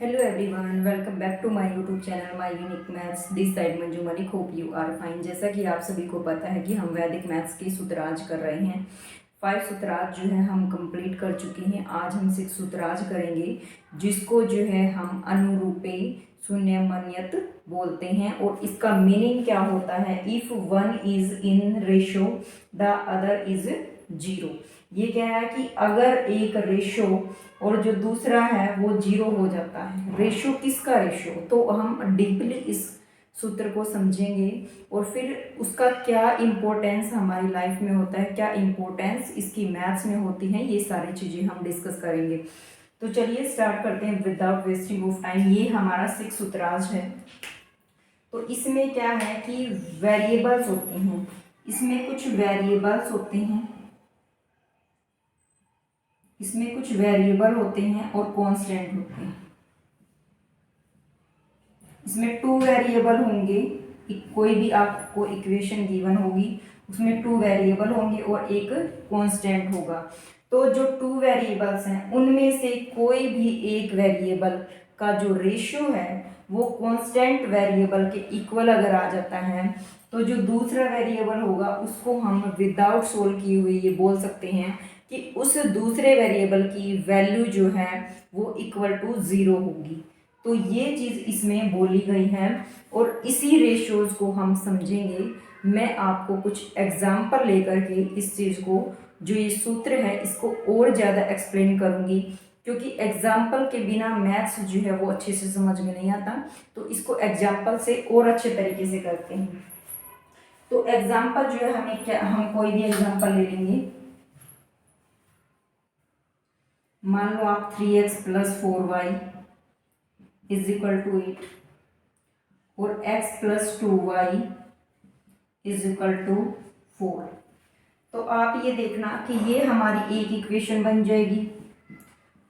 Hello everyone, welcome back to my YouTube channel My Unique Maths. This side Manju Malik. Hope you are fine. जैसा कि आप सभी को पता है कि हम वैदिक मैथ्स के सूत्राज कर रहे हैं. 5 सूत्राज जो है हम कंप्लीट कर चुके हैं. आज हम 6 सूत्राज करेंगे जिसको जो है हम अनुरूपे शून्यमन्यत बोलते हैं. और इसका मीनिंग क्या होता है? If one is in ratio the other is zero. ये क्या है कि अगर एक रेशो और जो दूसरा है वो जीरो हो जाता है. रेशो किसका रेशो? तो हम डीपली इस सूत्र को समझेंगे और फिर उसका क्या इम्पोर्टेंस हमारी लाइफ में होता है, क्या इम्पोर्टेंस इसकी मैथ्स में होती है, ये सारी चीज़ें हम डिस्कस करेंगे. तो चलिए स्टार्ट करते हैं विदाउट वेस्टिंग ऑफ टाइम. ये हमारा 6 सूत्राज है. तो इसमें क्या है कि वेरिएबल्स होते हैं. इसमें कुछ वेरिएबल्स होते हैं, इसमें कुछ वेरिएबल होते हैं और कांस्टेंट होते हैं. इसमें 2 वेरिएबल होंगे. कोई भी आपको इक्वेशन गिवन होगी उसमें 2 वेरिएबल होंगे और एक कांस्टेंट होगा. तो जो 2 वेरिएबल्स हैं उनमें से कोई भी एक वेरिएबल का जो रेशियो है वो कांस्टेंट वेरिएबल के इक्वल अगर आ जाता है तो जो दूसरा वेरिएबल होगा उसको हम विदाउट सोल्व किए हुए ये बोल सकते हैं कि उस दूसरे वेरिएबल की वैल्यू जो है वो इक्वल टू 0 होगी. तो ये चीज़ इसमें बोली गई है और इसी रेशियोज को हम समझेंगे. मैं आपको कुछ एग्जाम्पल लेकर के इस चीज़ को, जो ये सूत्र है, इसको और ज़्यादा एक्सप्लेन करूँगी क्योंकि एग्जाम्पल के बिना मैथ्स जो है वो अच्छे से समझ में नहीं आता. तो इसको एग्जाम्पल से और अच्छे तरीके से करते हैं. तो एग्जाम्पल जो है हमें क्या, हम कोई भी एग्जाम्पल ले लेंगे. मान लो आप 3x + 4y is equal to 8 और x + 2y is equal to 4. तो आप ये देखना कि ये हमारी एक इक्वेशन बन जाएगी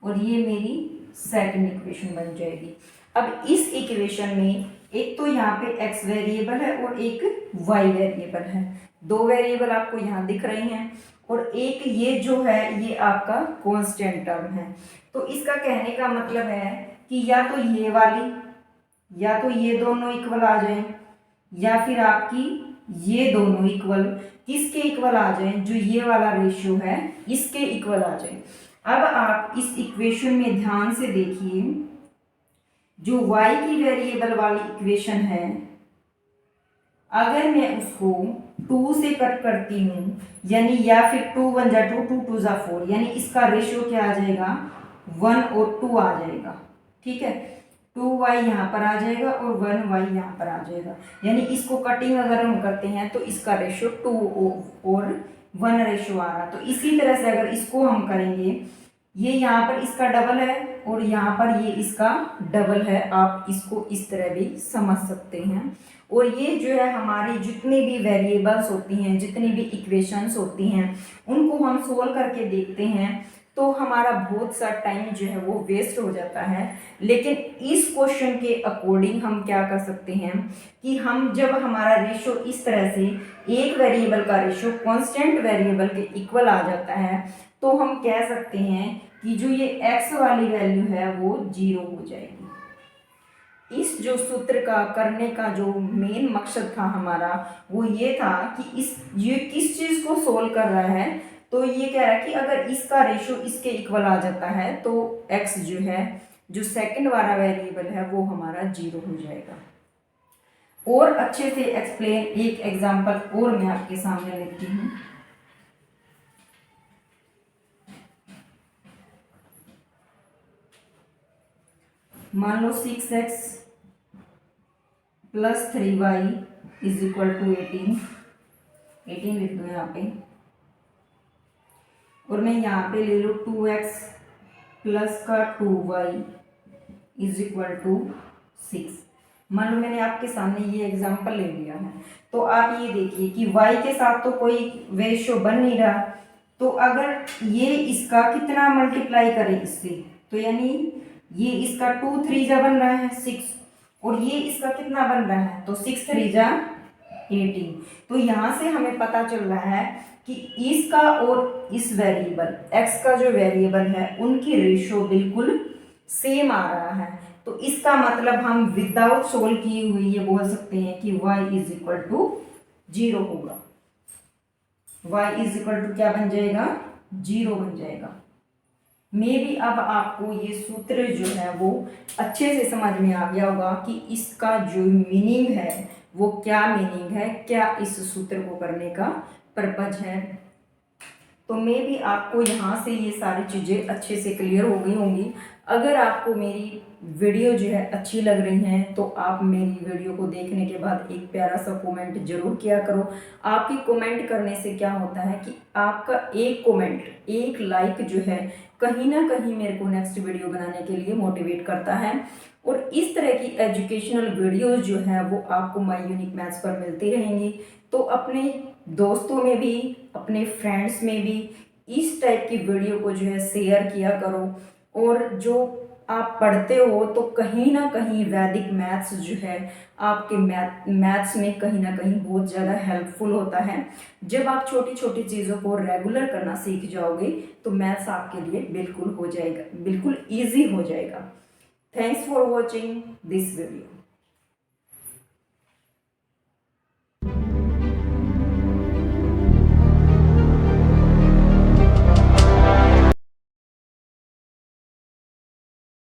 और ये मेरी सेकंड इक्वेशन बन जाएगी. अब इस इक्वेशन में एक तो यहाँ पे x वेरिएबल है और एक y वेरिएबल है. 2 वेरिएबल आपको यहाँ दिख रही हैं और एक ये जो है ये आपका कांस्टेंट टर्म है. तो इसका कहने का मतलब है कि या तो ये वाली या तो ये दोनों इक्वल आ जाएं या फिर आपकी ये दोनों इक्वल किसके इक्वल आ जाएं, जो ये वाला रेशियो है इसके इक्वल आ जाएं. अब आप इस इक्वेशन में ध्यान से देखिए, जो y की वेरिएबल वाली इक्वेशन है अगर मैं उसको 2 से कट करती हूँ यानी या फिर 2 1 जा 2 2 2 जा 4 यानी इसका रेशियो क्या आ जाएगा 1 और 2 आ जाएगा. ठीक है, 2y यहाँ पर आ जाएगा और 1y यहाँ पर आ जाएगा. यानी इसको कटिंग अगर हम करते हैं तो इसका रेशियो 2 और 1 रेशियो आ रहा. तो इसी तरह से अगर इसको हम करेंगे, ये यहाँ पर इसका डबल है और यहाँ पर ये इसका डबल है. आप इसको इस तरह भी समझ सकते हैं. और ये जो है हमारी जितनी भी वेरिएबल्स होती हैं, जितनी भी इक्वेशंस होती हैं, उनको हम सोल्व करके देखते हैं तो हमारा बहुत सा टाइम जो है वो वेस्ट हो जाता है. लेकिन इस क्वेश्चन के अकॉर्डिंग हम क्या कर सकते हैं कि हम जब हमारा रेशियो इस तरह से एक वेरिएबल का रेशियो कांस्टेंट वेरिएबल के इक्वल आ जाता है तो हम कह सकते हैं कि जो ये x वाली वैल्यू है वो 0 हो जाएगी. इस जो सूत्र का करने का जो मेन मकसद था हमारा वो ये था कि ये किस चीज़ को सोल्व कर रहा है. तो ये कह रहा है कि अगर इसका रेशियो इसके इक्वल आ जाता है तो x जो है, जो सेकंड वाला वेरिएबल है, वो हमारा 0 हो जाएगा. और अच्छे से एक्सप्लेन एक एग्जांपल और मैं आपके सामने लेती हूँ. मान लो 6x + 3y is equal to 18 लिख दो यहाँ पे. और मैं यहाँ पे ले लो 2x + 2y is equal to 6. मान लो मैंने आपके सामने ये एग्जांपल ले लिया है. तो आप ये देखिए कि y के साथ तो कोई रेशियो बन नहीं रहा. तो अगर ये इसका कितना मल्टीप्लाई करे इससे, तो यानी ये इसका 2 3 जा बन रहा है 6 और ये इसका कितना बन रहा है, तो 6 3 जा 18. तो यहाँ से हमें पता चल रहा है कि इसका और इस वेरिएबल x का जो वेरिएबल है उनकी रेशियो बिल्कुल सेम आ रहा है. तो तो इसका मतलब हम विदाउट सोल्व की हुई ये बोल सकते हैं कि y इज इक्वल टू 0 होगा। y इज इक्वल टू क्या बन जाएगा, 0 बन जाएगा। मे भी अब आपको ये सूत्र जो है वो अच्छे से समझ में आ गया होगा कि इसका जो मीनिंग है वो क्या मीनिंग है, क्या इस सूत्र को करने का पर्पज है। तो मे भी आपको यहाँ से ये सारी चीज़ें अच्छे से क्लियर हो गई होंगी। अगर आपको मेरी वीडियो जो है अच्छी लग रही हैं तो आप मेरी वीडियो को देखने के बाद एक प्यारा सा कमेंट जरूर किया करो। आपकी कमेंट करने से क्या होता है कि आपका एक कमेंट, एक लाइक जो है कहीं ना कहीं मेरे को नेक्स्ट वीडियो बनाने के लिए मोटिवेट करता है। और इस तरह की एजुकेशनल वीडियोज़ जो है वो आपको माय यूनिक मैथ्स पर मिलती रहेंगी। तो अपने दोस्तों में भी, अपने फ्रेंड्स में भी इस टाइप की वीडियो को जो है शेयर किया करो। और जो आप पढ़ते हो तो कहीं ना कहीं वैदिक मैथ्स जो है आपके मैथ्स में कहीं ना कहीं बहुत ज़्यादा हेल्पफुल होता है। जब आप छोटी छोटी चीज़ों को रेगुलर करना सीख जाओगे तो मैथ्स आपके लिए बिल्कुल हो जाएगा, बिल्कुल ईजी हो जाएगा। Thanks for watching this video.